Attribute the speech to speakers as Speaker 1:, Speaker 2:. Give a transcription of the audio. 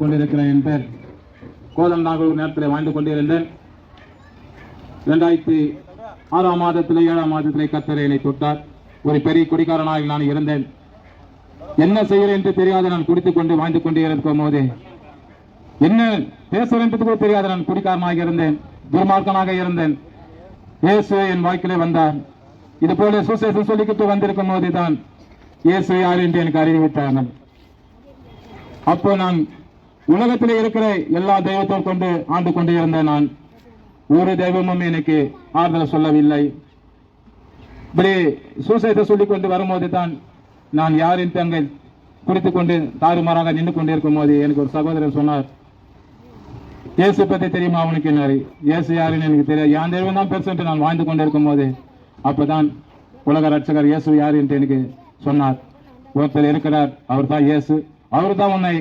Speaker 1: கொண்டிருக்கிற என் பேர் கோலம். நாகூர் நேரத்தில் வாழ்ந்து கொண்டிருந்தேன். 2006 மாதத்திலே 7ஆம் மாதத்திலே கர்த்தர் என்னை தொட்டார். ஒரு பெரிய குடிகாரனாக நான் இருந்தேன். என்ன செய்கிறேன் என்று தெரியாது நான் குடித்துக் கொண்டு வாழ்ந்து கொண்டே இருக்கும் போது என்ன பேசுகிறேன் என்று கூட தெரியாது நான் குடிகாரனாக இருந்தேன், துர்மார்க்கனாக இருந்தேன். இயேசு என் வாழ்க்கையிலே வந்தார். இது போல சுசேஷம் சொல்லிக்கிட்டு வந்திருக்கும் போதுதான் இயேசு யார் என்று எனக்கு அறிவித்தார்கள். அப்போ நான் உலகத்தில் இருக்கிற எல்லா தெய்வத்தையும் கொண்டு ஆண்டு கொண்டு இருந்தேன். நான் ஒரு தெய்வமும் எனக்கு ஆறுதல் சொல்லவில்லை. இப்படி சூசைத்தை சொல்லிக் கொண்டு வரும்போது தான் நான் யாரின் தங்கள் குடித்துக் கொண்டு தாறுமாறாக நின்று கொண்டிருக்கும் போது எனக்கு ஒரு சகோதரர் சொன்னார், இயேசு பத்தி தெரியுமா அவனுக்கு? என்ன இயேசு யாருன்னு எனக்கு தெரியாது, என் தெய்வம் தான் பெருசு என்று நான் வாழ்ந்து கொண்டிருக்கும் போது அப்பதான் உலக ரட்சகர் இயேசு யார் என்று எனக்கு சொன்னார். ஒருத்தர் இருக்கிறார், அவர் தான் இயேசு, அவர் தான் உன்னை